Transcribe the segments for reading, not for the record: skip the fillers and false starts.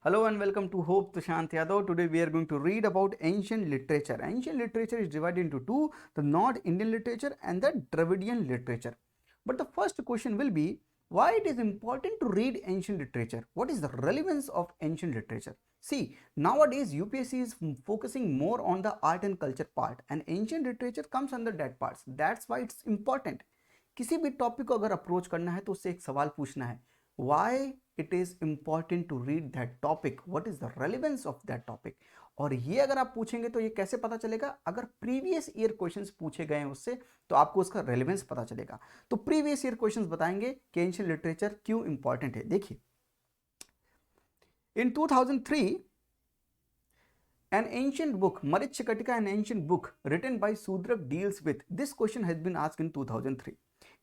Hello and welcome to Hope Tushant Yadav. Today we are going to read about ancient literature. Ancient literature is divided into two, the North Indian literature and the Dravidian literature. But the first question will be, why it is important to read ancient literature? What is the relevance of ancient literature? See, nowadays UPSC is focusing more on the art and culture part and ancient literature comes under that parts. That's why it's important. किसी भी topic को अगर approach करना है तो उससे एक सवाल पूछना है, why it is important to read that topic, what is the relevance of that topic. और ये अगर आप पूछेंगे तो ये कैसे पता चलेगा, अगर प्रीवियस ईयर क्वेश्चंस पूछे गए हैं उससे तो आपको उसका रेलिवेंस पता चलेगा। तो प्रीवियस ईयर क्वेश्चंस बताएंगे कि एंशिएंट लिटरेचर क्यों इंपॉर्टेंट है। देखिए, इन 2003 an ancient book, Marichakatika, an ancient book written by Sudrak deals with this question has been asked in 2003.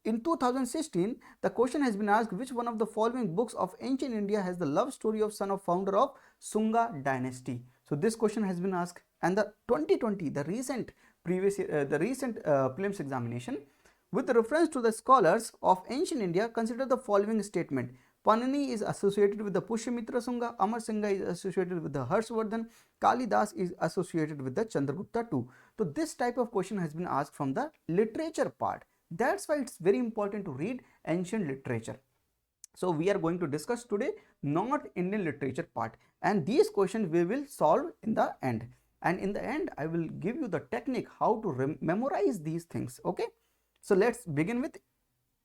In 2016, the question has been asked, which one of the following books of ancient India has the love story of son of founder of Sunga dynasty? So this question has been asked, and the 2020, the recent prelims examination, with reference to the scholars of ancient India, consider the following statement. Panini is associated with the Pushyamitra Sunga, Amar Singha is associated with the Harshvardhan, Kalidas is associated with the Chandragupta too. So this type of question has been asked from the literature part. That's why it's very important to read ancient literature. So we are going to discuss today North Indian literature part, and these questions we will solve in the end. And in the end, I will give you the technique how to memorize these things. Okay, so let's begin with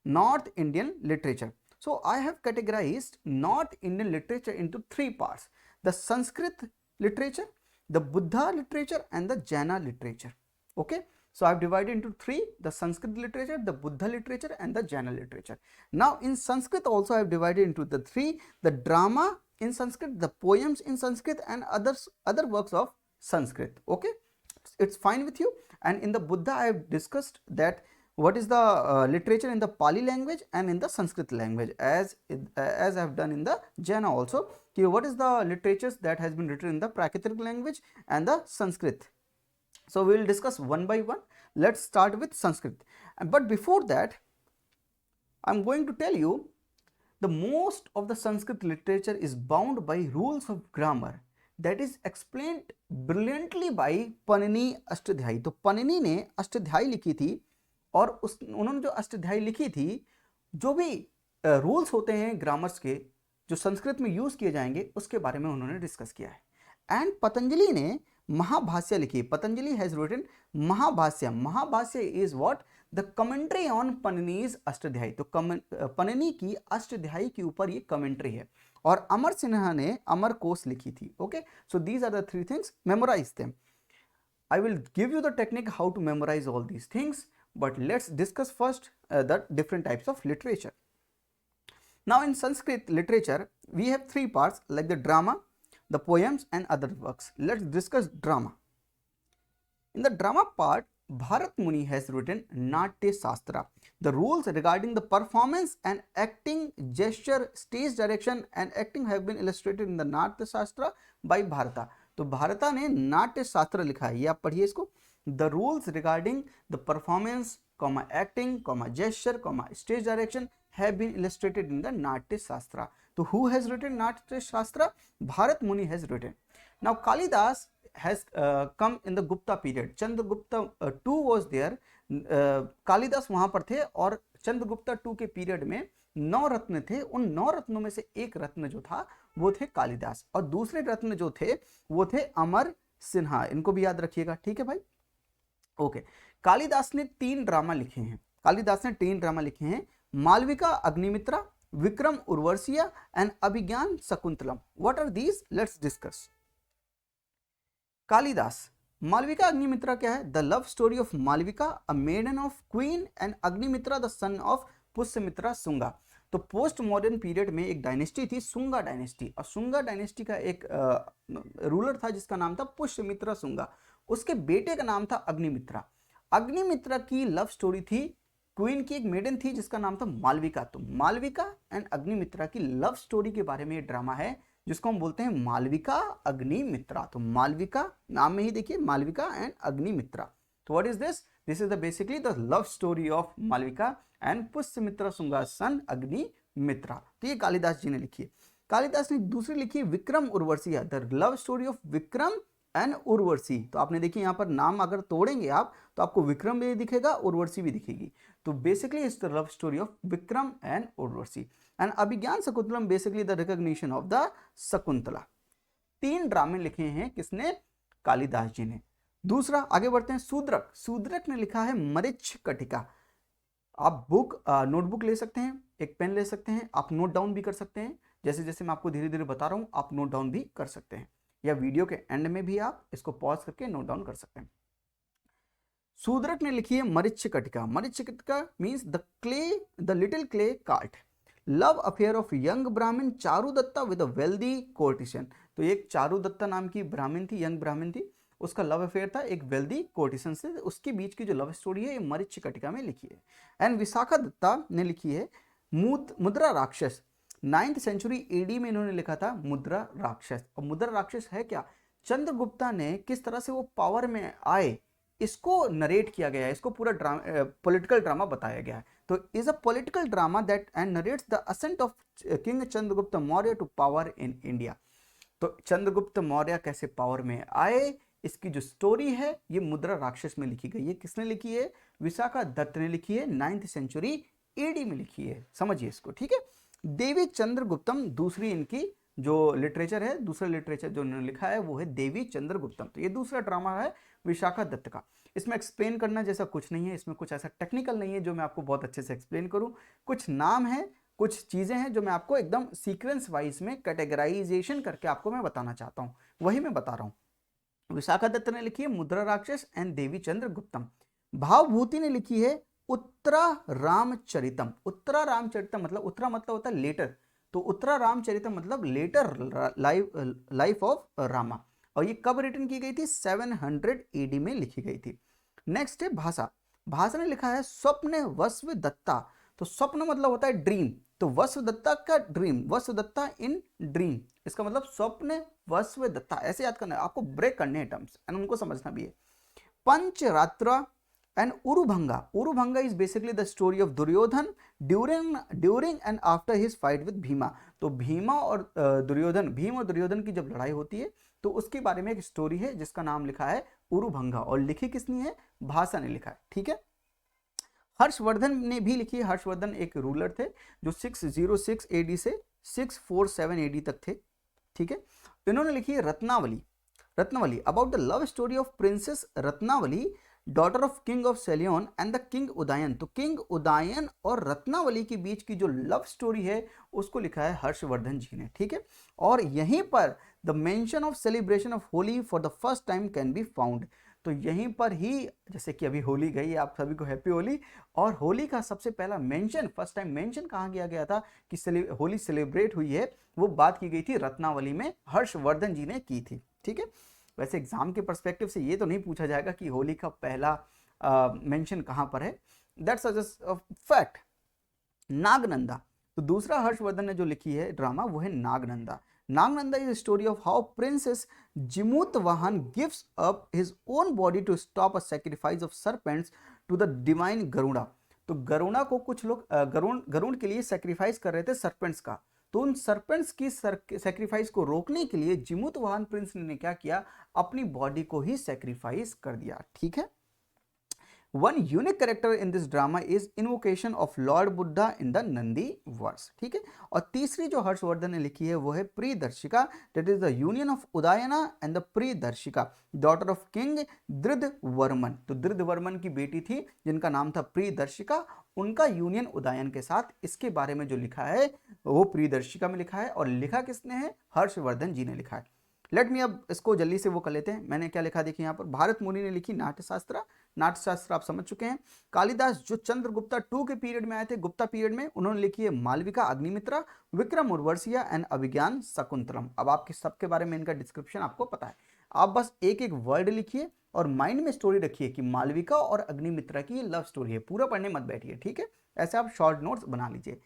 North Indian literature. So I have categorized North Indian literature into three parts: the Sanskrit literature, the Buddha literature, and the Jaina literature. Okay, so I have divided into three: the Sanskrit literature, the Buddha literature, and the Jaina literature. Now in Sanskrit also I have divided into the three: the drama in Sanskrit, the poems in Sanskrit, and other works of Sanskrit. Okay, it's fine with you. And in the Buddha I have discussed that what is the literature in the Pali language and in the Sanskrit language, as I have done in the Jaina also. Okay, what is the literatures that has been written in the Prakritic language and the Sanskrit. So we will discuss one by one. Let's start with Sanskrit. But before that, I am going to tell you the most of the Sanskrit literature is bound by rules of grammar that is explained brilliantly by Panini Ashtadhyayi. तो पनिनी ने अष्टाध्यायी लिखी थी और उन्होंने जो अष्टाध्यायी लिखी थी, जो भी रूल्स होते हैं ग्रामर्स के जो संस्कृत में यूज किए जाएंगे उसके बारे में उन्होंने डिस्कस किया है। एंड पतंजलि ने महाभाष्य लिखी। Patanjali has written Mahabhashya. Mahabhashya is what, the commentary on Panini's Ashtadhyayi. तो पनिनी की अष्टाध्यायी के ऊपर ये कमेंट्री है। और अमर सिन्हा ने अमर कोश लिखी थी. Okay, so these are the three things, memorize them. I will give you the technique how to memorize all these things, but let's discuss first the different types of literature. Now in Sanskrit literature we have three parts like the drama, the poems, and other works. Let's discuss drama. In the drama part, Bharat Muni has written Natya Shastra, the rules regarding the performance and acting, gesture, stage direction and acting have been illustrated in the Natya Shastra by Bharata. तो भारता ने नाट्य शास्त्र लिखा है, ये आप पढ़िए इसको. The rules regarding the performance, acting, gesture, stage direction have been illustrated in the Natyashastra. तो हु हैज रिटन नाट्य शास्त्र? Bharat Muni has written. Now Kalidasa has come in the Gupta period. Chandragupta two was there. Kalidasa वहां पर थे और चंद्रगुप्ता टू के पीरियड में 9 रत्न थे. उन 9 रत्नों में से एक रत्न जो था वो थे कालिदास, और दूसरे रत्न जो थे वो थे अमर सिन्हा. इनको भी याद रखिएगा, ठीक है भाई. ओके, कालिदास ने 3 ड्रामा लिखे हैं. कालिदास ने 3 ड्रामा लिखे हैं: Malavika Agnimitra, Vikram Urvashiya and Abhijnana Shakuntalam. What are these? Let's discuss. Kalidasa, Malavika Agnimitra क्या है? The love story of Malavika, a maiden of queen, and Agnimitra the son of Pushyamitra Shunga. तो पोस्ट मॉडर्न पीरियड में एक डायनेस्टी थी, सुंगा डायनेस्टी, और सुंगा डायनेस्टी का एक रूलर था जिसका नाम था पुष्यमित्रा सुंगा. उसके बेटे का नाम था अग्निमित्रा. अग्निमित्रा की लव स्टोरी थी, क्वीन की एक मेडन थी जिसका नाम था मालविका. तो मालविका एंड अग्निमित्रा की लव स्टोरी के बारे में ये ड्रामा है जिसको हम बोलते हैं मालविका अग्निमित्रा. तो मालविका नाम में ही देखिए, मालविका एंड अग्निमित्रा. तो what is this? This is basically the love story of Malvika and Pushyamitra Sunga's son Agnimitra. तो ये कालिदास जी ने लिखी है. कालिदास ने दूसरी लिखी है Vikram Urvashi, the love story of Vikram and Urvashi. तो आपने देखिए यहाँ पर नाम अगर तोड़ेंगे आप तो आपको विक्रम भी दिखेगा, उर्वशी भी दिखेगी। तो basically it's the love story of Vikram and Urvashi. And Abhijnana Shakuntalam basically the recognition of the Shakuntala. 3 ड्रामे लिखे हैं किसने? कालिदास जी ने। दूसरा आगे बढ़ते हैं, शूद्रक। शूद्रक ने लिखा है मरीचिकटिका। आप नोटबुक ले सकते हैं, एक पेन ले सकते हैं, आप नोट डाउन भी कर सकते हैं। जैसे जैसे मैं आपको धीरे धीरे बता रहा हूं आप नोट डाउन भी कर सकते हैं, या वीडियो के एंड में भी आप इसको पॉज करके नोट डाउन कर सकते हैं। शूद्रक ने लिखी है Mrichchhakatika. Mrichchhakatika means the little clay cart, love affair of young Brahmin Charudatta with a wealthy कोर्टिशन। तो एक चारुदत्ता नाम की ब्राह्मण थी, यंग ब्राह्मण थी, उसका लव अफेयर था एक वेल्दी कोर्टिशन से, उसके बीच की जो लव स्टोरी है ये मरीचिकटिका में लिखी है। एंड विशाखा दत्ता ने लिखी है मुद्रा राक्षस। 9th सेंचुरी एडी में इन्होंने लिखा था मुद्रा राक्षस। और मुद्रा राक्षस है क्या? चंद्रगुप्ता ने किस तरह से वो पावर में आए इसको नरेट किया गया है, इसको पूरा पॉलिटिकल ड्रामा बताया गया है। तो is a political drama that and narrates the ascent of king Chandragupta Maurya to power in India. तो चंद्रगुप्त मौर्य कैसे पावर में आए इसकी जो स्टोरी है ये मुद्रा राक्षस में लिखी गई है। किसने लिखी है? विशाखा दत्त ने लिखी है, 9th सेंचुरी एडी में लिखी है। समझिए इसको, ठीक है। देवी चंद्रगुप्तम दूसरी इनकी जो लिटरेचर है, दूसरा लिटरेचर जो उन्होंने लिखा है वो है देवी चंद्रगुप्तम। तो ये दूसरा ड्रामा है विशाखा दत्त का। इसमें एक्सप्लेन करना जैसा कुछ नहीं है, इसमें कुछ ऐसा टेक्निकल नहीं है जो मैं आपको बहुत अच्छे से एक्सप्लेन करूं। कुछ नाम है, कुछ चीजें हैं जो मैं आपको एकदम सीक्वेंस वाइज में कैटेगराइजेशन करके आपको मैं बताना चाहता हूं, वही मैं बता रहा हूं। विशाखा दत्त ने लिखी है मुद्रा राक्षस एंड देवी चंद्रगुप्तम। भावभूति ने लिखी है उत्तरा रामचरितम। उत्तरा रामचरितम मतलब उत्तरा मतलब होता है लेटर, तो उत्तरा रामचरितम मतलब लेटर लाइफ ऑफ रामा। और ये कब रिटन की गई थी? 700 एडी में लिखी गई थी। नेक्स्ट है भाषा। भाषा ने लिखा है स्वप्न वस्व दत्ता। तो स्वप्न मतलब होता है ड्रीम, तो वस्व दत्ता का ड्रीम, वस्व दत्ता इन ड्रीम, इसका मतलब स्वप्न वस्व दत्ता। ऐसे याद करना है आपको, ब्रेक करने हैं टर्म्स एंड उनको समझना भी है। Pancharatra and Urubhanga. Urubhanga is basically the story of Duryodhana during and after his fight with Bhima. तो भीमा और दुर्योधन, भीम और दुर्योधन की जब लड़ाई होती है तो उसके बारे में एक स्टोरी है जिसका नाम लिखा है उरुभंगा, और लिखी किसने है? भाषा ने लिखा है, ठीक है। हर्षवर्धन ने भी लिखी है। हर्षवर्धन एक रूलर थे जो 606 एडी से 647 एडी तक थे, ठीक है। इन्होंने लिखी है Ratnavali. Ratnavali about the love story of princess Ratnavali, daughter of king of सेलियन and the king Udayan. तो किंग उदयन और रत्नावली के बीच की जो लव स्टोरी है उसको लिखा है हर्षवर्धन जी ने, ठीक है। और यहीं पर the mention of celebration of Holi for the first time can be found. तो यहीं पर ही, जैसे कि अभी होली गई, आप सभी को हैप्पी होली, और होली का सबसे पहला मेंशन, फर्स्ट टाइम मेंशन कहाँ किया गया था कि होली सेलिब्रेट हुई है, वो बात की गई थी रत्नावली में, हर्षवर्धन जी ने की थी, ठीक है। वैसे एग्जाम के पर्सपेक्टिव से ये तो नहीं पूछा जाएगा कि होली का पहला मेंशन कहाँ पर है, दैट्स जस्ट फैक्ट। नागनंदा। तो दूसरा हर्षवर्धन ने जो लिखी है ड्रामा वो है Nagananda. Nagananda is story of how princess Jimutavahana gives up his own body to stop a sacrifice of serpents to the divine Garuda. तो गरुड़ा को कुछ लोग गरुड़ के लिए सैक्रिफाइस कर रहे थे सर्पेंट्स का, तो उन सर्पेंट्स की सैक्रिफाइस को रोकने के लिए जिमूतवाहन प्रिंस ने क्या किया? अपनी बॉडी को ही सैक्रिफाइस कर दिया, ठीक है। One unique character in this drama is invocation of Lord Buddha in the Nandi verse, ठीक है। और तीसरी जो हर्षवर्धन ने लिखी है वो है Priyadarshika, that is the union of उदयना and the Priyadarshika, daughter of king धृतवर्मन। तो धृतवर्मन की बेटी थी जिनका नाम था प्रियदर्शिका, उनका यूनियन उदयन के साथ, इसके बारे में जो लिखा है वो प्रियदर्शिका में लिखा है, और लिखा किसने है? हर्षवर्धन जी ने लिखा है। लेट मी अब इसको जल्दी से वो कर लेते हैं। मैंने क्या लिखा देखिए यहाँ पर, भारत मुनि ने लिखी नाट्यशास्त्र। नाट्यशास्त्र आप समझ चुके हैं। कालिदास जो चंद्रगुप्ता 2 के पीरियड में आए थे, गुप्ता पीरियड में, उन्होंने लिखी है मालविका अग्निमित्रा, विक्रम उर्वशिया एंड अभिज्ञान शकुंतलम। अब आपके सबके बारे में इनका डिस्क्रिप्शन आपको पता है, आप बस एक एक वर्ड लिखिए और माइंड में स्टोरी रखिए कि मालविका और अग्निमित्रा की लव स्टोरी है, पूरा पढ़ने मत बैठिए, ठीक है। ऐसे आप शॉर्ट नोट्स बना लीजिए।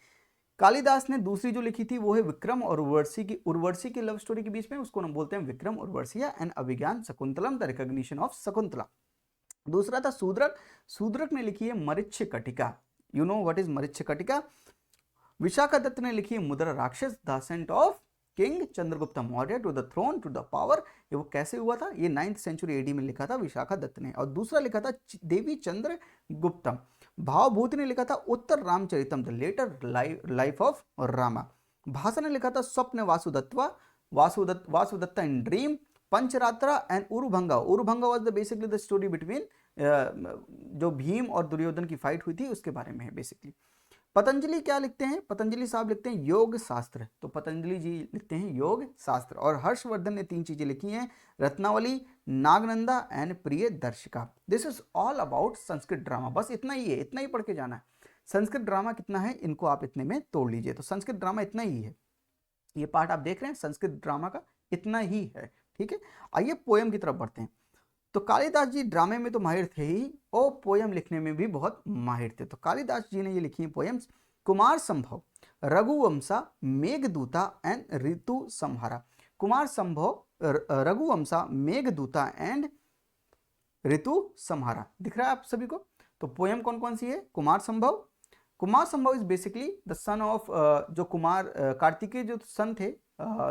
कालिदास ने दूसरी जो लिखी थी वो है विक्रम और उर्वशी की लव स्टोरी के बीच में, उसको हम बोलते हैं Vikram Urvashiya and Abhijnana Shakuntalam the recognition of Shakuntala. दूसरा था शूद्रक। शूद्रक ने लिखी है Mrichchhakatika. You know what is Mrichchhakatika. Vishakha Datta ने लिखी है Mudra Rakshasa the ascent of king Chandragupta Maurya to the throne to the power. ये वो कैसे हुआ था? ये 9th सेंचुरी एडी में लिखा था विशाखा दत्त ने। और दूसरा लिखा था देवी चंद्र गुप्तम। भावभूति ने लिखा था Uttara Ramacharitam the later life of Rama. Bhasa ने लिखा था Swapna Vasavadatta in dream. Pancharatra and Urubhanga. Urubhanga was the basically the story between जो भीम और दुर्योधन की फाइट हुई थी उसके बारे में है बेसिकली। पतंजलि क्या लिखते हैं? पतंजलि साहब लिखते हैं योग शास्त्र। तो पतंजलि जी लिखते हैं योग शास्त्र। और हर्षवर्धन ने 3 चीजें लिखी हैं, Ratnavali, Nagananda and Priyadarshika. This is all about Sanskrit drama. बस इतना ही है, इतना ही पढ़ के जाना है। संस्कृत ड्रामा कितना है इनको आप इतने में तोड़ लीजिए। तो संस्कृत ड्रामा इतना ही है, ये पार्ट आप देख रहे हैं संस्कृत ड्रामा का इतना ही है। ठीक है, आइए पोयम की तरफ बढ़ते हैं। तो कालिदास जी ड्रामे में तो माहिर थे ही और पोयम लिखने में भी बहुत माहिर थे। तो कालिदास जी ने ये लिखी है पोयम्स, कुमार संभव, रघुवंशा, मेघदूता एंड ऋतु संहारा। कुमार संभव, रघुवंशा, मेघदूता एंड ऋतु संहारा। दिख रहा है आप सभी को? तो पोयम कौन कौन सी है? कुमार संभव। कुमार संभव is basically the son of जो कुमार कार्तिकेय जो सन थे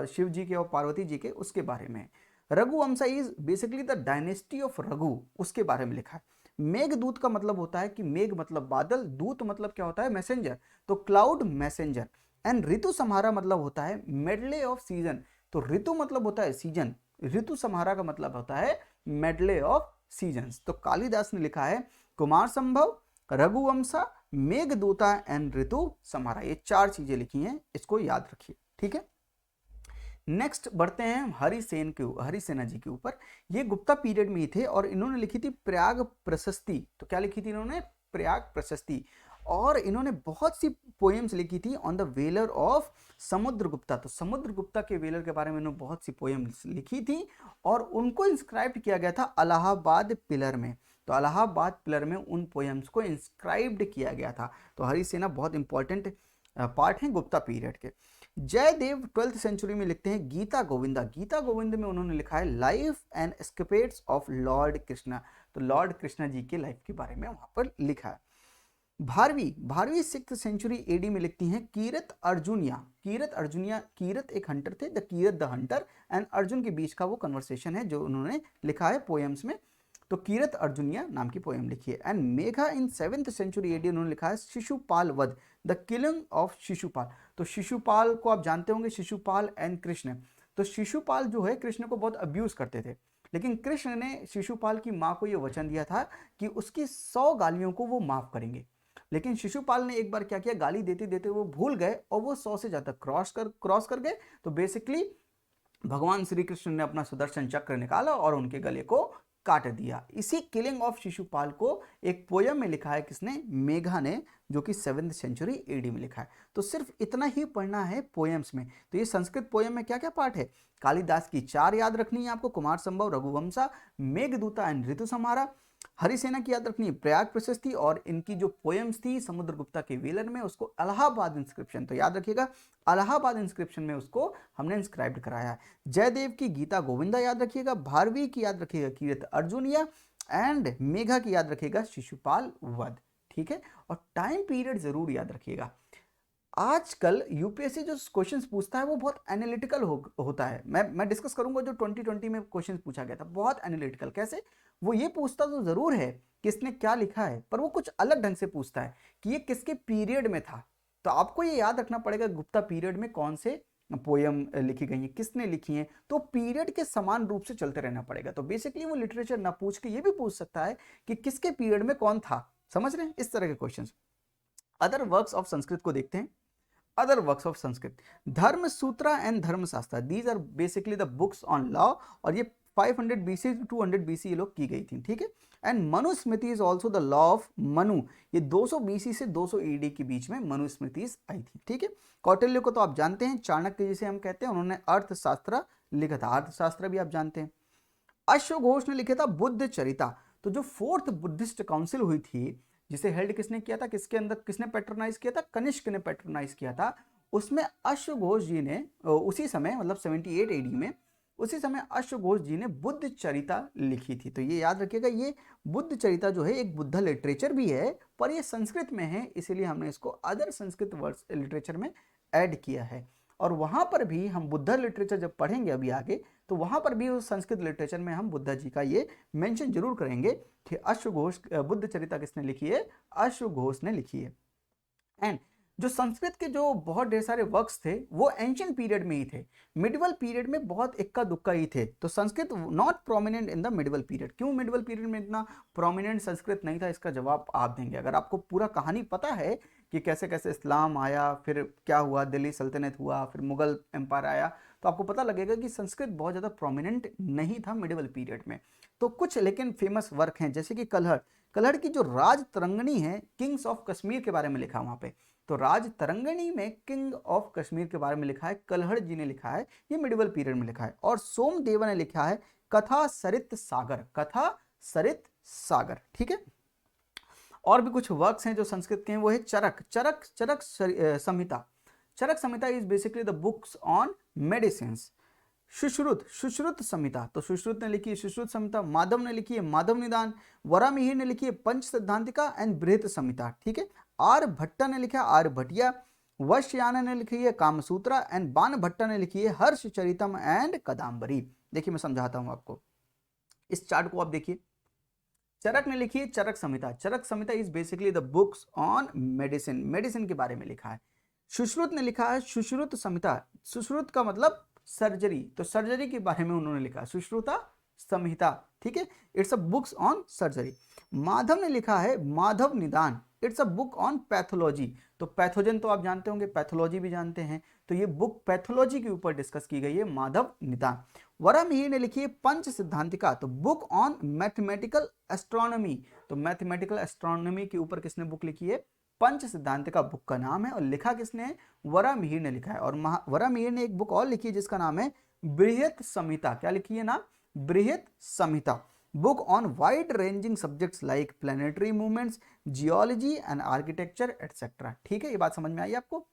शिव जी के और पार्वती जी के, उसके बारे में। Raghuvamsha is basically the dynasty of Raghu, उसके बारे में लिखा है। मेघदूत का मतलब होता है कि मेघ मतलब बादल, दूत मतलब क्या होता है? मैसेंजर, तो क्लाउड मैसेंजर। एंड ऋतु संहारा मतलब होता है मेडले ऑफ सीजन। तो ऋतु मतलब होता है सीजन, ऋतु संहारा का मतलब होता है मेडले ऑफ सीजन्स। तो कालिदास ने लिखा है कुमार संभव, रघुवंशा, मेघदूता एंड ऋतु संहारा। ये 4 चीजें लिखी हैं, इसको याद रखिए। ठीक है, नेक्स्ट बढ़ते हैं हरिसेना जी के ऊपर। ये गुप्ता पीरियड में ही थे और इन्होंने लिखी थी प्रयाग प्रशस्ति। तो क्या लिखी थी इन्होंने? प्रयाग प्रशस्ति। और इन्होंने बहुत सी पोएम्स लिखी थी on the valour of Samudragupta. तो समुद्रगुप्ता के वेलर के बारे में इन्होंने बहुत सी पोएम्स लिखी थी और उनको इंस्क्राइब्ड किया गया था इलाहाबाद पिलर में। तो इलाहाबाद पिलर में उन पोएम्स को इंस्क्राइब्ड किया गया था। तो हरिसेना बहुत इंपॉर्टेंट पार्ट है गुप्ता पीरियड के। जयदेव 12th सेंचुरी में लिखते हैं गीता गोविंदा। गीता गोविंद में उन्होंने लिखा है life and escapades of lord Krishna. तो लॉर्ड कृष्णा जी के लाइफ के बारे में वहां पर लिखा है। भारवी 6th सेंचुरी एडी में लिखती हैं कीरत अर्जुनिया। कीरत एक हंटर थे, the Kirat the hunter and Arjun के बीच का वो कन्वर्सेशन है जो उन्होंने लिखा है पोएम्स में। तो कीरत अर्जुनिया नाम की पोएम लिखी है। And Megha in 7th century AD उन्होंने लिखा है शिशुपाल वध, द किलिंग ऑफ शिशुपाल। तो शिशुपाल को आप जानते होंगे, शिशुपाल एंड कृष्ण। तो शिशुपाल जो है कृष्ण को बहुत अब्यूज करते थे, लेकिन कृष्ण ने शिशुपाल की माँ को यह वचन दिया था कि उसकी 100 गालियों को वो माफ करेंगे। लेकिन शिशुपाल ने एक बार क्या किया, गाली देते देते वो भूल गए और वो 100 से ज्यादा क्रॉस कर गए। तो बेसिकली भगवान श्री कृष्ण ने अपना सुदर्शन चक्र निकाला और उनके गले को काट दिया। इसी किलिंग ऑफ शिशुपाल को एक पोयम में लिखा है किसने? मेघा ने, जो कि 7th सेंचुरी एडी में लिखा है। तो सिर्फ इतना ही पढ़ना है पोएम्स में। तो ये संस्कृत पोयम में क्या क्या पार्ट है? कालिदास की 4 याद रखनी है आपको, कुमार संभव, रघुवंशा, मेघदूता एंड ऋतु संहारा। हरिसेना की याद रखनी है प्रयाग प्रशस्ति, और इनकी जो पोएम्स थी समुद्रगुप्ता के वेलर में उसको इलाहाबाद इंस्क्रिप्शन। तो याद रखिएगा इलाहाबाद इंस्क्रिप्शन में उसको हमने इंस्क्राइब्ड कराया है। जयदेव की गीता गोविंदा याद रखिएगा, भारवी की याद रखिएगा कीरत अर्जुनिया एंड मेघा की याद रखिएगा शिशुपाल वध। ठीक है, और टाइम पीरियड जरूर याद रखिएगा। आजकल यूपीएससी जो क्वेश्चंस पूछता है वो बहुत एनालिटिकल होता है। मैं डिस्कस करूंगा जो 2020 में क्वेश्चंस पूछा गया था, बहुत एनालिटिकल। कैसे? वो ये पूछता तो जरूर है कि इसने क्या लिखा है, पर वो कुछ अलग ढंग से पूछता है कि ये किसके पीरियड में था। तो आपको ये याद रखना पड़ेगा गुप्ता पीरियड में कौन से पोयम लिखी गई है, किसने लिखी है। तो पीरियड के समान रूप से चलते रहना पड़ेगा। तो बेसिकली वो लिटरेचर ना पूछ के ये भी पूछ सकता है कि किसके पीरियड में कौन था। समझ रहे हैं? इस तरह के question. Other works of Sanskrit को देखते हैं। अदर वर्क्स ऑफ संस्कृत, धर्म सूत्र and Dharmashastra, these are basically the books on law. और ये 500 BC टू 200 BC ये लोग की गई थी। ठीक है, and Manusmriti is also the law of Manu. ये 200 BC से 200 AD के बीच में मनुस्मृति आई थी। ठीक है, कौटिल्य को तो आप जानते हैं, चाणक्य जिसे हम कहते हैं, उन्होंने अर्थशास्त्र लिखा था। अर्थशास्त्र भी आप जानते हैं। अश्वघोष ने लिखा था बुद्ध चरिता। तो जो 4th बुद्धिस्ट काउंसिल हुई थी, जिसे हेल्ड किसने किया था, किसके अंदर किसने पैट्रोनाइज किया था? कनिष्क ने पैट्रोनाइज किया था। उसमें अश्वघोष जी ने उसी समय मतलब 78 AD में, उसी समय अश्वघोष जी ने बुद्ध चरिता लिखी थी। तो ये याद रखिएगा, ये बुद्ध चरिता जो है एक बुद्ध लिटरेचर भी है, पर ये संस्कृत में है, इसीलिए हमने इसको अदर संस्कृत वर्ड्स लिटरेचर में ऐड किया है। और वहाँ पर भी हम बुद्धा लिटरेचर जब पढ़ेंगे अभी आगे, तो वहाँ पर भी उस संस्कृत लिटरेचर में हम बुद्धा जी का ये मेंशन जरूर करेंगे कि अश्वघोष बुद्ध चरिता किसने लिखी है, अश्वघोष ने लिखी है। एंड जो संस्कृत के जो बहुत ढेर सारे वर्क्स थे वो एंशियंट पीरियड में ही थे, मिडिवल पीरियड में बहुत इक्का दुक्का ही थे। तो Sanskrit not prominent in the medieval period. क्यों मिडिवल पीरियड में इतना प्रोमिनेंट संस्कृत नहीं था, इसका जवाब आप देंगे। अगर आपको पूरा कहानी पता है कि कैसे कैसे इस्लाम आया, फिर क्या हुआ, दिल्ली सल्तनत हुआ, फिर मुगल एम्पायर आया, तो आपको पता लगेगा कि संस्कृत बहुत ज़्यादा प्रोमिनेंट नहीं था मिडिवल पीरियड में। तो कुछ लेकिन फेमस वर्क हैं, जैसे कि कलहड़। कलहड़ की जो राज तरंगणी है, किंग्स ऑफ कश्मीर के बारे में लिखा है वहाँ पे। तो राज तरंगणी में किंग ऑफ कश्मीर के बारे में लिखा है, कलहड़ जी ने लिखा है, ये मिडिवल पीरियड में लिखा है। और सोमदेवा ने लिखा है कथा सरित सागर, कथा सरित सागर, ठीक है। और भी कुछ वर्क्स हैं जो संस्कृत के हैं, वो है Charaka, Charaka Charaka Samhita. Charaka Samhita is basically the books on medicine. Sushruta, Sushruta Samhita, तो सुश्रुत ने लिखी है सुश्रुत संहिता। माधव ने लिखी है माधव निदान। वरामिहिर ने लिखी है पंच सिद्धांतिका एंड बृहत संहिता, ठीक है। आर्यभट्टा ने लिखा है आर्यभटिया। वश्यायन ने लिखी है कामसूत्रा एंड बाणभट्टा ने लिखी है हर्षचरितम एंड कदम्बरी। देखिए मैं समझाता हूं आपको, इस चार्ट को आप देखिए। चरक ने लिखी है Charaka Samhita. Charaka Samhita is basically the books on medicine, medicine के बारे में लिखा है। सुश्रुत ने लिखा है सुश्रुत संहिता। सुश्रुत का मतलब सर्जरी, तो सर्जरी के बारे में उन्होंने लिखा सुश्रुता संहिता, ठीक है। It's a books on surgery. Madhav ने लिखा है माधव निदान, it's a book on pathology. तो पैथोजन तो आप जानते होंगे, पैथोलॉजी भी जानते हैं, तो ये बुक पैथोलॉजी के ऊपर डिस्कस की गई है, माधव निदान। वरामिहिर ने लिखी है पंच सिद्धांतिका, तो बुक ऑन मैथमेटिकल एस्ट्रोनॉमी। तो मैथमेटिकल एस्ट्रोनॉमी के ऊपर किसने बुक लिखी है, पंच सिद्धांतिका बुक का नाम है, और लिखा किसने है, वरामिहिर ने लिखा है। और वरामिहिर ने एक बुक और लिखी है जिसका नाम है बृहत संहिता। क्या लिखी है नाम, Brihat Samhita. Book on wide ranging subjects like planetary movements, geology and architecture etcetera, ठीक है। ये बात समझ में आई आपको।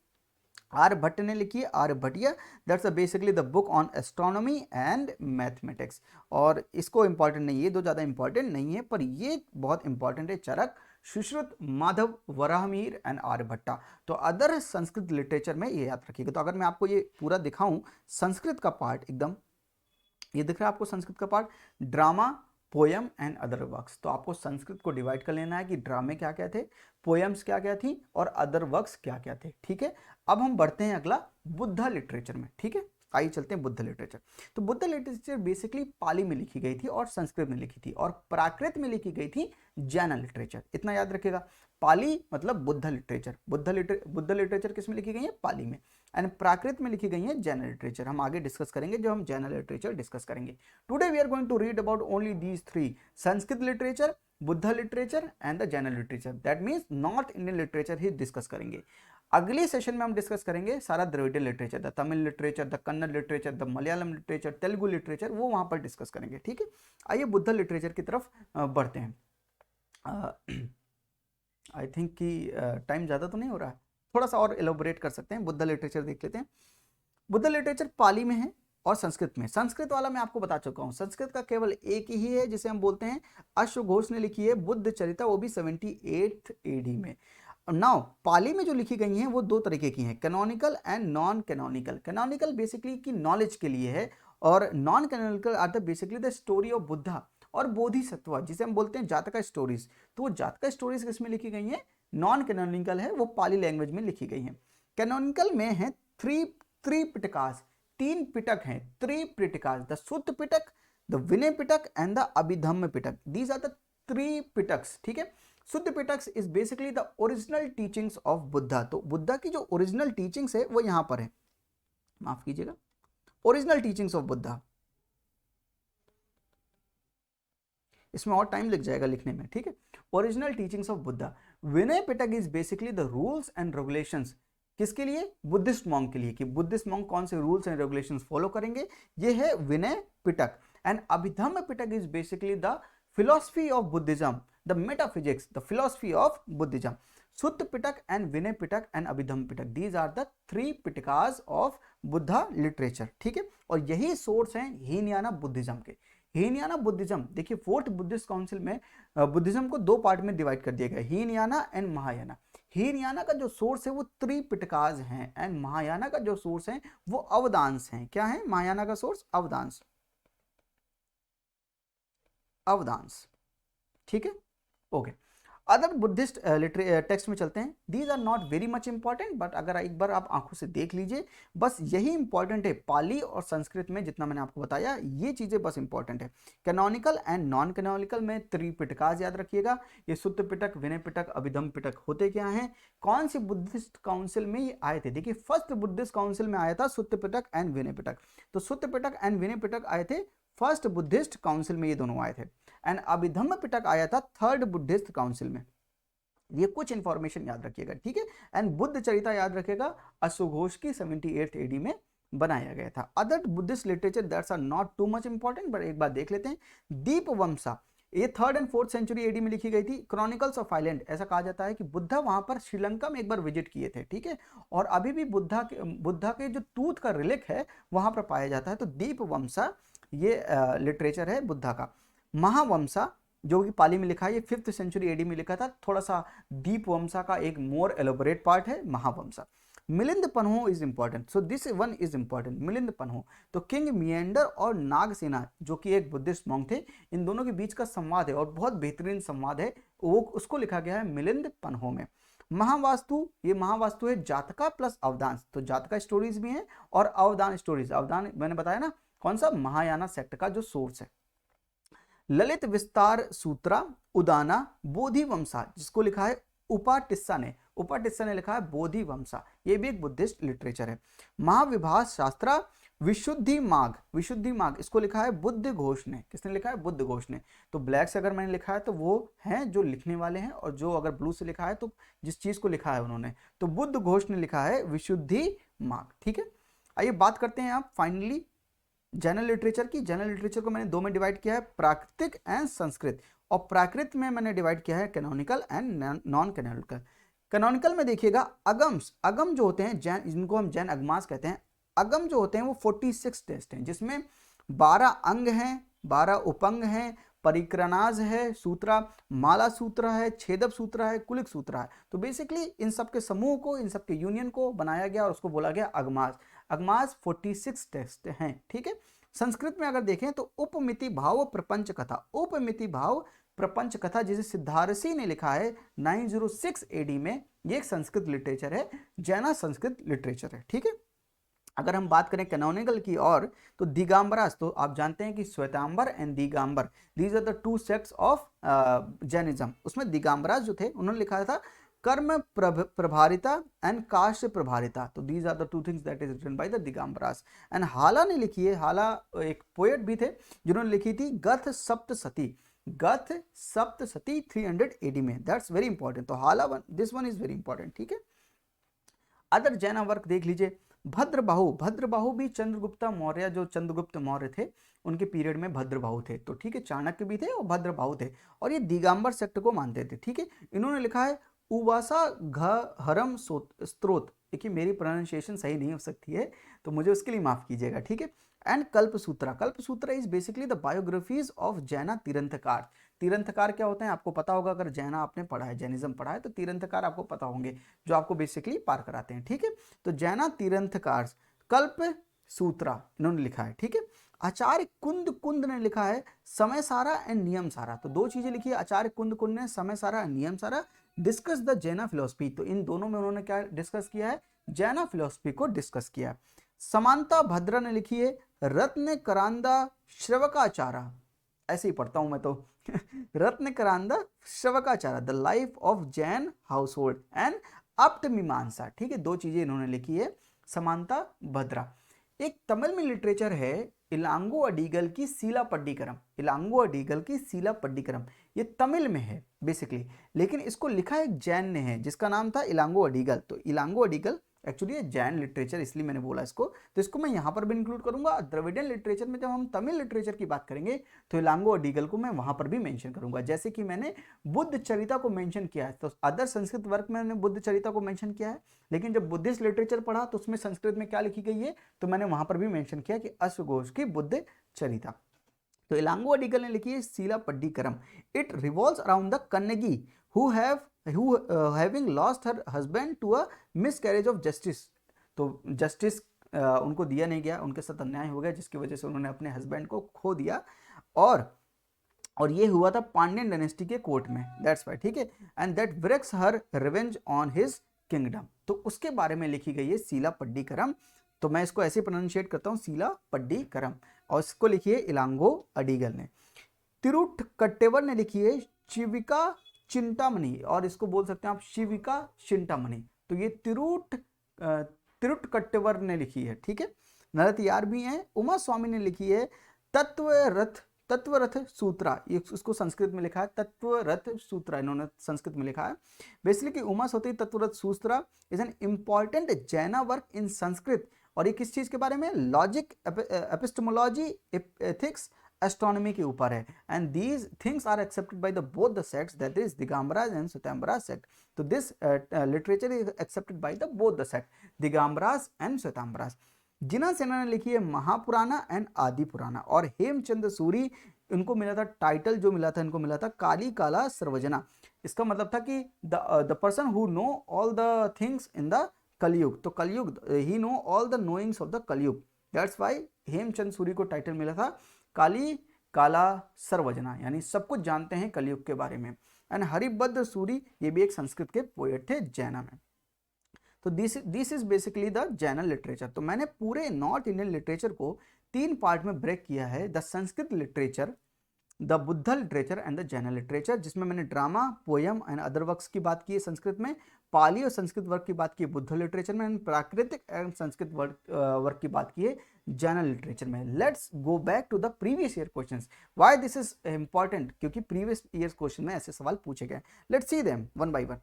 आर्यभट्ट ने लिखी है Aryabhatiya, that's basically the book on astronomy and mathematics. और इसको इंपॉर्टेंट नहीं है, दो ज़्यादा इंपॉर्टेंट नहीं है, पर ये बहुत इंपॉर्टेंट है, चरक, सुश्रुत, माधव, वराहमिहिर एंड आर्यभट्टा। तो अदर संस्कृत लिटरेचर में ये याद रखिएगा। तो अगर मैं आपको ये पूरा दिखाऊं संस्कृत का पार्ट, एकदम ये दिख रहा है आपको संस्कृत का part, drama, poem and other works. तो आपको संस्कृत को डिवाइड कर लेना है कि ड्रामे क्या क्या थे, पोएम्स क्या क्या थी, और अदर वर्क्स क्या क्या थे, ठीक है। अब हम बढ़ते हैं अगला बुद्धा लिटरेचर में, ठीक है। आइए चलते हैं बुद्ध लिटरेचर। तो बुद्ध लिटरेचर बेसिकली पाली में लिखी गई थी और संस्कृत में लिखी थी, और प्राकृत में लिखी गई थी जैन लिटरेचर, इतना याद रखिएगा। पाली मतलब बुद्ध लिटरेचर, बुद्ध लिटरेचर किस में लिखी गई है, पाली में। एंड प्राकृत में लिखी गई है जैन लिटरेचर, हम आगे डिस्कस करेंगे जब हम जैन लिटरेचर डिस्कस करेंगे। Today we are going to read about only these three, Sanskrit literature, Buddha literature and the Jain literature. That means north Indian literature ही डिस्कस करेंगे। अगले सेशन में हम डिस्कस करेंगे सारा Dravidian literature, the Tamil literature, the Kannada literature, the Malayalam literature, Telugu literature, वो वहां पर डिस्कस करेंगे, ठीक है। आइए बुद्धा लिटरेचर की तरफ बढ़ते हैं। आई थिंक कि टाइम ज़्यादा तो नहीं हो रहा है, थोड़ा सा और एलोबरेट कर सकते हैं। बुद्धा लिटरेचर देख लेते हैं। बुद्ध लिटरेचर पाली में है और संस्कृत में। संस्कृत वाला मैं आपको बता चुका हूँ, संस्कृत का केवल एक ही है जिसे हम बोलते हैं अश्वघोष ने लिखी है बुद्ध चरिता, वो भी 78 AD में। नाउ पाली में जो लिखी गई हैं वो दो तरीके की हैं, canonical and non canonical. Canonical basically की नॉलेज के लिए है, और non canonical are the basically the story of Buddha और बोधिसत्व, जिसे हम बोलते हैं जातका स्टोरीज। तो वो जातका स्टोरीज किसमें लिखी गई हैं, नॉन कैनोनिकल है, वो पाली लैंग्वेज में लिखी गई हैं। कैनोनिकल में है त्रिपिटकास, तीन पिटक हैं, Tripitakas, the Sutta Pitaka, the Vinaya Pitaka and the Abhidhamma Pitaka. These are the three Pitakas, ठीक है। Sutta Pitakas is basically the original teachings of Buddha. तो बुद्धा की जो ओरिजिनल टीचिंग्स है वो यहां पर है, माफ कीजिएगा, ओरिजिनल टीचिंग्स ऑफ बुद्धा। इसमें और टाइम लग जाएगा लिखने में, ठीक है। Original teachings of Buddha. Vinaya Pitaka is basically the rules and regulations, किसके लिए, बुद्धिस्ट मॉन्क के लिए, कि बुद्धिस्ट मॉन्क कौन से रूल्स एंड रेगुलेशंस फॉलो करेंगे, ये है Vinaya Pitaka. And Abhidhamma Pitaka is basically the philosophy of Buddhism, the metaphysics, the philosophy of Buddhism. Sutta Pitak and Vinay Pitak and Abhidhamma Pitak, these are the three Pitakas of Buddha literature, ठीक है। और यही source हैं Hinayana Buddhism के। Hinayana Buddhism देखिए, fourth Buddhist council में Buddhism को दो पार्ट में डिवाइड कर दिया गया, हीनयाना एंड महायाना। हीनयाना का जो सोर्स है वो त्रिपिटकाज हैं एंड महायाना का जो सोर्स है वो अवदांश हैं। क्या है महायाना का सोर्स? अवदांश, अवदांश, ठीक है, ओके। अदर बुद्धिस्ट टेक्स्ट में चलते हैं। These are not very much important, but अगर एक बार आप आंखों से देख लीजिए, बस यही इंपॉर्टेंट है। पाली और संस्कृत में जितना मैंने आपको बताया ये चीजें बस इंपॉर्टेंट है। कैनोनिकल एंड नॉन कैनोनिकल में त्रिपिटकाज याद रखिएगा। ये सुत्त पिटक, विनय पिटक, अभिधम पिटक होते क्या हैं? कौन सी बुद्धिस्ट काउंसिल में ये आए थे? देखिए फर्स्ट बुद्धिस्ट काउंसिल में आया था सुत्त पिटक एंड विनय पिटक। तो सुत्त पिटक एंड विनय पिटक आए थे फर्स्ट बुद्धिस्ट काउंसिल में, ये दोनों आए थे। एंड अभिधम्म पिटक आया था थर्ड बुद्धिस्ट काउंसिल में। ये कुछ इंफॉर्मेशन याद रखिएगा, ठीक है। एंड बुद्ध चरिता याद रखिएगा, अश्वघोष की 78th AD में बनाया गया था। Other Buddhist literature that's are not too much important, but एक बार देख लेते हैं। दीपवंसा, ये 3rd and 4th century AD में लिखी गई थी। क्रॉनिकल्स ऑफ आइलैंड, ऐसा कहा जाता है कि बुद्धा वहां पर श्रीलंका में एक बार विजिट किए थे, ठीक है, और अभी भी बुद्धा के जो टूथ का रिलिक है वहां पर पाया जाता है। तो दीपवंसा ये लिटरेचर है बुद्धा का। महावंसा जो कि पाली में लिखा है, ये 5th सेंचुरी AD में लिखा था। थोड़ा सा दीपवंसा का एक मोर एलोबरेट पार्ट है Mahavamsa. Milinda Panho is important, so this one is important, Milinda Panho. तो किंग मियंडर और नागसेना जो कि एक बुद्धिस्ट मॉन्क थे, इन दोनों के बीच का संवाद है और बहुत बेहतरीन संवाद है, वो उसको लिखा गया है मिलिंद पन्हो में। महावास्तु, ये महावास्तु है जातका प्लस अवदान। तो जातका स्टोरीज भी हैं और अवदान स्टोरीज। अवदान मैंने बताया ना कौन सा, महायाना सेक्ट का जो सोर्स है। ललित विस्तार सूत्रा उदाना बोधिवंसा, जिसको लिखा है उपाटिस्सा ने, उपाटिस्सा ने लिखा है बोधिवंसा, ये भी एक बुद्धिस्ट लिटरेचर है। महाविभास शास्त्रा विशुद्धि माघ, विशुद्धि माघ इसको लिखा है बुद्ध घोष ने। किसने लिखा है? बुद्ध घोष ने। तो ब्लैक से अगर मैंने लिखा है तो वो हैं जो लिखने वाले हैं, और जो अगर ब्लू से लिखा है तो जिस चीज को लिखा है उन्होंने, तो बुद्ध घोष ने लिखा है विशुद्धि माघ, ठीक है। आइए बात करते हैं आप फाइनली जनरल लिटरेचर की। जनरल लिटरेचर को मैंने दो में डिवाइड किया है, प्राकृतिक एंड संस्कृत। और प्राकृत में मैंने डिवाइड किया है canonical and non canonical. Canonical में देखिएगा अगम्स, अगम जो होते हैं जैन, जिनको हम जैन अगमास कहते हैं, अगम जो होते हैं वो 46 टेस्ट हैं, जिसमें 12 अंग हैं, 12 उपंग हैं, परिक्रणाज है, सूत्रा, माला सूत्र है, छेदप सूत्र है, कुलिक सूत्र है। तो बेसिकली इन सब के समूह को, इन सब के यूनियन को बनाया गया और उसको बोला गया अगमास। अगमास 46 टेस्ट हैं, ठीक है। संस्कृत में अगर देखें तो उपमिति भाव प्रपंच कथा, उपमिति भाव प्रपंच कथा जिसे सिद्धारसी ने लिखा है 906 AD में, ये एक संस्कृत लिटरेचर है, जैना संस्कृत लिटरेचर है, ठीक है। अगर हम बात करें कैनोनिकल की और, तो दिगंबरास, तो आप जानते हैं कि Shvetambara and Digambara, these are the two sects of Jainism. उसमें दिगंबरास जो थे उन्होंने लिखा था कर्म प्रभारिता एंड काश्य प्रभारिता। तो these are the two things that is written by the Digambaras. And Hala ने लिखी है, हाला एक पोएट भी थे जिन्होंने लिखी थी गथ सप्तसती, गथ सप्तसती 300 AD में। That's very important. तो हाला one, this one is very important, ठीक है। अदर जैन वर्क देख लीजिए। भद्रबाहु, भद्रबाहु भी चंद्रगुप्त मौर्य, जो चंद्रगुप्त मौर्य थे उनके पीरियड में भद्रबाहु थे, तो ठीक है, चाणक्य भी थे और भद्रबाहु थे, और ये दिगंबर सेक्ट को मानते थे, ठीक है। इन्होंने लिखा है उवासा घरम स्त्रोत। देखिए मेरी प्रोनाउंसिएशन सही नहीं हो सकती है तो मुझे उसके लिए माफ कीजिएगा, ठीक है। And Kalpasutra, Kalpasutra is basically the biographies of जैना तीर्थंकार। तीर्थंकार क्या होते हैं आपको पता होगा, अगर जैना आपने पढ़ा है, जैनिज्म पढ़ा है, तो तीर्थंकार आपको पता होंगे, जो आपको बेसिकली पार कराते हैं, ठीक है। तो जैना तीर्थंकार कल्प सूत्रा इन्होंने लिखा है, ठीक है। आचार्य कुंद कुंद ने लिखा है समय सारा एंड नियम सारा। तो दो चीजें लिखी है आचार्य कुंद कुंद ने, समय सारा एंड नियम सारा। डिस्कस द जैना फिलोसफी, तो इन दोनों में उन्होंने क्या डिस्कस किया है? जैना फिलोसफी को डिस्कस किया है। समांता भद्रा ने लिखी है रत्न करांदा श्रवकाचारा, ऐसे ही पढ़ता हूं मैं तो Ratnakaranda Shravakachara, the life of Jain household and Aptamimamsa, ठीक है। दो चीजें इन्होंने लिखी है समांता भद्रा। एक तमिल में लिटरेचर है इलांगो अडीगल की सीला पड्डीकरम, इलांगो अडीगल की सीला पड्डीकरम, ये तमिल में है बेसिकली, लेकिन इसको लिखा एक जैन ने है जिसका नाम था इलांगो अडीगल। तो इलांगो अडीगल एक्चुअली जैन लिटरेचर, इसलिए मैंने बोला इसको, तो इसको मैं यहाँ पर भी इंक्लूड करूंगा। द्रविडियन लिटरेचर में जब हम तमिल लिटरेचर की बात करेंगे तो इलांगो अडीगल को मैं वहां पर भी मेंशन करूंगा, जैसे कि मैंने बुद्ध चरिता को मेंशन किया है। तो अदर संस्कृत वर्क में मैंने बुद्ध चरिता को मेंशन किया है, लेकिन जब बुद्धिस्ट लिटरेचर पढ़ा तो उसमें संस्कृत में क्या लिखी गई है, तो मैंने वहां पर भी मेंशन किया कि अश्वघोष की बुद्ध चरिता। तो इलांगो अडीगल ने लिखी है Silappatikaram. It revolves around the Kannagi who have who having lost her husband to a miscarriage of justice। तो जस्टिस उनको दिया नहीं गया, उनके साथ अन्याय हो गया, जिसकी वजह से उन्होंने अपने हस्बैंड को खो दिया। और ये हुआ था पांड्यन डायनेस्टी के कोर्ट में, दैट्स वाई, ठीक है। And that wreaks her revenge on his kingdom, तो उसके बारे में लिखी गई है सीलापट्टिकरम। तो मैं इसको ऐसे प्रोनाउंशिएट करता हूँ, सीलापट्टिकरम, और इसको लिखी है इलांगो अडिगल ने। तिरुट्टकट्टेवर ने लिखी है शिविका चिंतामणि, और इसको बोल सकते हैं आप शिविका चिंतामणि। तो ये तिरुट्टकट्टेवर ने लिखी है, ठीक है। नरतियार भी है। उमा स्वामी ने लिखी है तत्वरथ सूत्रा, ये उसको संस्कृत में लिखा है तत्वरथ सूत्रा, इन्होंने संस्कृत में लिखा है। बेसिकली उमा सोती तत्वरथ सूत्रा इज एन इंपॉर्टेंट जैना वर्क इन संस्कृत, और ये किस चीज के बारे में, लॉजिक, एपिस्टेमोलॉजी, एथिक्स, एस्ट्रोनॉमी के ऊपर है। And these things are accepted by the both the sects, that is Digambara and Shvetambara sect. तो this literature is accepted by the both the sect, Digambaras and Shvetambaras. Jinasena ने लिखी है महापुराना एंड आदि पुराना, और हेमचंद सूरी, इनको मिला था टाइटल, जो मिला था इनको मिला था काली काला सर्वजना। इसका मतलब था कि the person who know all the things in the Kaliyuga, तो Kaliyuga, he know all the knowings of the Kaliyuga, that's why Hemchand Suri को टाइटल मिला था काली काला सर्वजना, यानी सब कुछ जानते हैं कलयुग के बारे में। एंड हरिभद्र सूरी, ये भी एक संस्कृत के पोएट थे जैना में। तो this is basically the जैनल literature. तो मैंने पूरे नॉर्थ इंडियन लिटरेचर को 3 पार्ट में ब्रेक किया है, the Sanskrit literature, the Buddha literature and the जैनल literature, जिसमें मैंने drama, poem and other works की बात की है संस्कृत में, पाली और संस्कृत वर्क की बात की है बुद्ध लिटरेचर में, प्राकृतिक एंड संस्कृत वर्क की बात की है जैनल लिटरेचर में। Let's go back to the previous year questions. Why this is important, क्योंकि प्रीवियस ईयर क्वेश्चन में ऐसे सवाल पूछे गए। Let's see them one by one.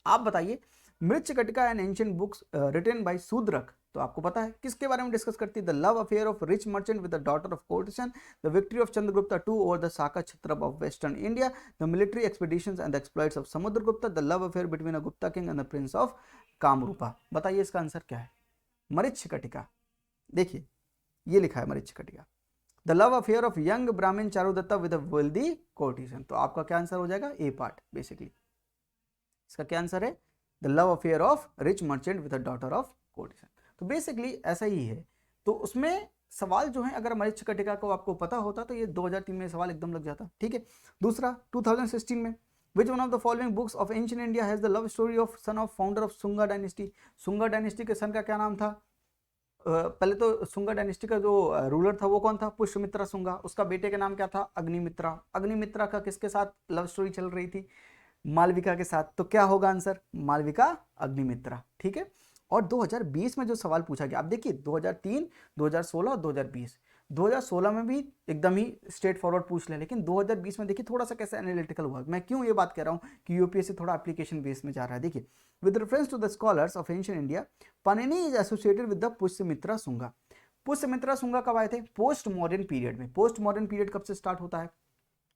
आप बताइए, Mrichchhakatika and ancient books written by Shudraka, तो आपको पता है किसके बारे में डिस्कस करती है, the love affair of rich merchant with the daughter of courtesan, the victory of Chandragupta II over the Saka Kshatrapa of western India, the military expeditions and the exploits of Samudragupta, the love affair between a Gupta king and the prince of Kamarupa. बताइए इसका answer क्या है, मृच्छकटिका। देखिए ये लिखा है Mricchakatika, the love affair of young Brahmin Charudatta with a wealthy कोर्टिसन। तो आपका क्या आंसर हो जाएगा, ए पार्ट। बेसिकली इसका क्या आंसर है, the love affair of rich merchant with the daughter of courtesan. तो बेसिकली ऐसा ही है। तो उसमें सवाल जो है, अगर मृच्छकटिका को आपको पता होता तो ये 2003 में सवाल एकदम लग जाता, ठीक है। दूसरा 2016 में, which one of the following books of ancient India has the love story of son of founder of Sunga dynasty. Sunga dynasty के सन का क्या नाम था, पहले तो सुंगा डायनेस्टी का जो रूलर था वो कौन था, पुष्यमित्रा सुंगा। उसका बेटे का नाम क्या था, अग्निमित्रा। अग्निमित्रा का किसके साथ लव स्टोरी चल रही थी, मालविका के साथ। तो क्या होगा आंसर, मालविका अग्निमित्रा, ठीक है। और 2020 में जो सवाल पूछा गया, आप देखिए 2003, 2016 और 2020, 2016 में भी एकदम ही स्ट्रेट फॉरवर्ड पूछ लिया, लेकिन 2020 में देखिए थोड़ा सा कैसे एनालिटिकल हुआ। मैं क्यों ये बात कह रहा हूँ कि यूपीएससी थोड़ा एप्लीकेशन बेस में जा रहा है। देखिए, with reference to the scholars of ancient India, Panini is associated with the Pushyamitra Shunga. Pushyamitra Shunga कब आए थे, पोस्ट मॉडर्न पीरियड में। पोस्ट मॉडर्न पीरियड कब से स्टार्ट होता है,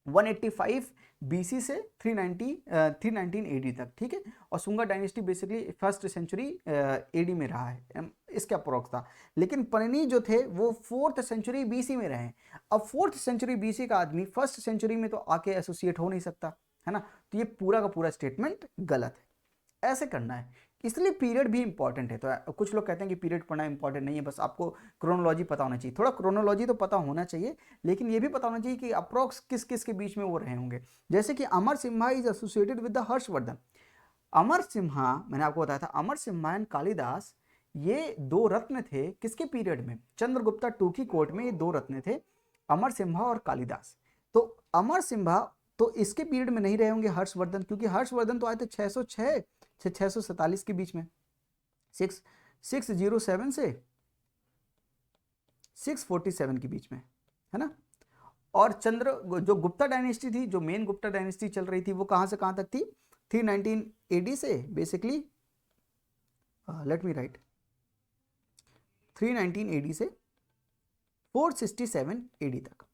185 BC से 319 AD तक, ठीक है। और Shunga dynasty basically first century AD में रहा है, इसका अप्रोक्स था। लेकिन पनिनी जो थे वो 4th सेंचुरी BC में रहे। अब 4th सेंचुरी BC का आदमी 1st सेंचुरी में तो आके एसोसिएट हो नहीं सकता, है ना। तो ये पूरा का पूरा स्टेटमेंट गलत है, ऐसे करना है। इसलिए पीरियड भी इंपॉर्टेंट है। तो कुछ लोग कहते हैं कि पीरियड पढ़ना इंपॉर्टेंट नहीं है, बस आपको क्रोनोलॉजी पता होना चाहिए। थोड़ा क्रोनोलॉजी तो पता होना चाहिए, लेकिन ये भी पता होना चाहिए कि अप्रोक्स किस किस के बीच में वो रहे होंगे। जैसे कि Amar Simha is associated with the Harshavardhan. Amar Simha, मैंने आपको बताया था, अमर सिम्हा एंड कालिदास, ये 2 रत्न थे किसके पीरियड में, चंद्रगुप्ता II की कोर्ट में। ये 2 रत्न थे, अमर सिम्हा और कालिदास। तो अमर सिम्हा तो इसके पीरियड में नहीं रहे होंगे हर्षवर्धन, क्योंकि हर्षवर्धन तो आए थे 606 से 647 के बीच में, 607 से 647 के बीच में, है ना। और जो गुप्ता डायनेस्टी थी, जो मेन गुप्ता डायनेस्टी चल रही थी, वो कहां से कहां तक थी, 319 AD से basically, let me right, 319 AD से 467 AD तक।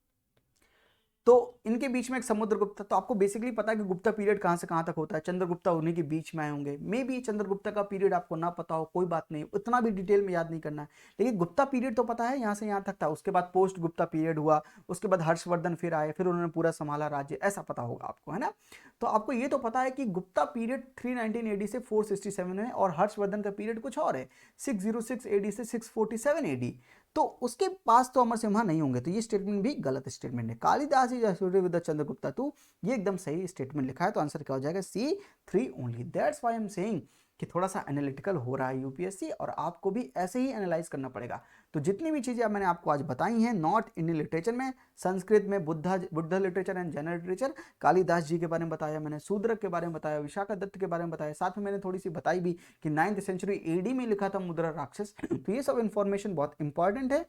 तो इनके बीच में एक समुद्रगुप्त, तो आपको बेसिकली पता है कि गुप्ता पीरियड कहाँ से कहाँ तक होता है, चंद्रगुप्ता उन्हीं के बीच में आए होंगे। मे बी चंद्रगुप्ता का पीरियड आपको ना पता हो, कोई बात नहीं, उतना भी डिटेल में याद नहीं करना है, लेकिन गुप्ता पीरियड तो पता है यहाँ से यहाँ तक था। उसके बाद पोस्ट गुप्ता पीरियड हुआ, उसके बाद हर्षवर्धन फिर आए, फिर उन्होंने पूरा संभाला राज्य, ऐसा पता होगा आपको, है ना। तो आपको ये तो पता है कि गुप्ता पीरियड 319 एडी से 467 है, और हर्षवर्धन का पीरियड कुछ और है, 606 एडी से 647 एडी। तो उसके पास तो अमर सिम्हा नहीं होंगे, तो ये स्टेटमेंट भी गलत स्टेटमेंट है। Kalidasa is associated with Chandragupta two, ये एकदम सही स्टेटमेंट लिखा है, तो आंसर क्या हो जाएगा, C3 only. That's why I am saying कि थोड़ा सा एनालिटिकल हो रहा है यूपीएससी, और आपको भी ऐसे ही एनालाइज करना पड़ेगा। तो जितनी भी चीज़ें मैंने आपको आज बताई हैं नॉर्थ इंडियन लिटरेचर में, संस्कृत में Buddha literature and general literature, Kalidas ji के बारे में बताया मैंने, शूद्रक के बारे में बताया, विशाखा दत्त के बारे में बताया, साथ में मैंने थोड़ी सी बताई भी कि 9th सेंचुरी एडी में लिखा था मुद्रा राक्षस। तो ये सब इंफॉर्मेशन बहुत इंपॉर्टेंट है,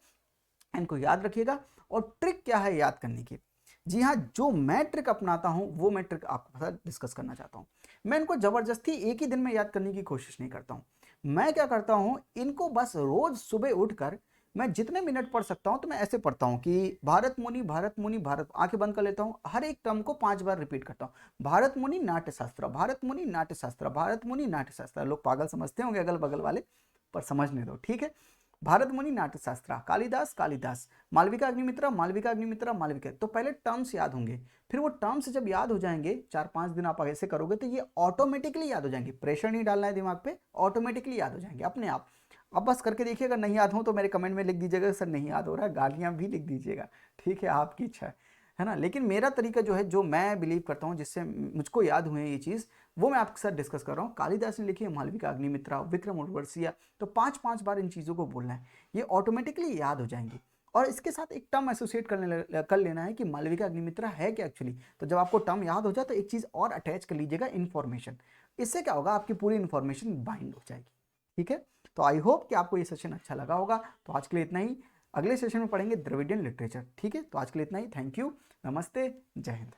इनको याद रखिएगा। और ट्रिक क्या है याद करने की, जी हाँ, जो मैं ट्रिक अपनाता हूं वो मैं ट्रिक आपके साथ डिस्कस करना चाहता हूं। मैं इनको जबरदस्ती एक ही दिन में याद करने की कोशिश नहीं करता हूं। मैं क्या करता हूं, इनको बस रोज सुबह उठकर मैं जितने मिनट पढ़ सकता हूं तो मैं ऐसे पढ़ता हूं कि भारत मुनि भारत मुनि भारत, आंखें बंद कर लेता हूं, हर एक टर्म को 5 बार रिपीट करता हूं, भारत मुनि नाट्य शास्त्र, भारत मुनि नाट्य शास्त्र, भारत मुनि नाट्य शास्त्र। लोग पागल समझते होंगे अगल बगल वाले, पर समझने दो, ठीक है। भारत मुनि नाट्य शास्त्र, कालिदास कालिदास, मालविका अग्निमित्रा मालविका अग्निमित्रा मालविका। तो पहले टर्म्स याद होंगे, फिर वो टर्म्स जब याद हो जाएंगे, 4-5 दिन आप ऐसे करोगे तो ये ऑटोमेटिकली याद हो जाएंगे, प्रेशर नहीं डालना है दिमाग पे, ऑटोमेटिकली याद हो जाएंगे अपने आप। अब बस करके देखिएगा, नहीं याद हो तो मेरे कमेंट में लिख दीजिएगा सर नहीं याद हो रहा है, गालियां भी लिख दीजिएगा, ठीक है, आपकी इच्छा है ना। लेकिन मेरा तरीका जो है, जो मैं बिलीव करता हूँ, जिससे मुझको याद हुए ये चीज़, वो मैं आपके साथ डिस्कस कर रहा हूँ। कालिदास ने लिखी है मालविका अग्निमित्रा, विक्रम उर्वशीय, तो 5-5 बार इन चीज़ों को बोलना है, ये ऑटोमेटिकली याद हो जाएंगी। और इसके साथ एक टर्म एसोसिएट कर लेना है कि मालविका अग्निमित्रा है क्या एक्चुअली। तो जब आपको टर्म याद हो जाए तो एक चीज़ और अटैच कर लीजिएगा, इन्फॉर्मेशन। इससे क्या होगा, आपकी पूरी इन्फॉर्मेशन बाइंड हो जाएगी, ठीक है। तो आई होप कि आपको ये सेशन अच्छा लगा होगा। तो आज के लिए इतना ही, अगले सेशन में पढ़ेंगे द्रविडियन लिटरेचर, ठीक है। तो आज के लिए इतना ही, थैंक यू, नमस्ते, जय हिंद।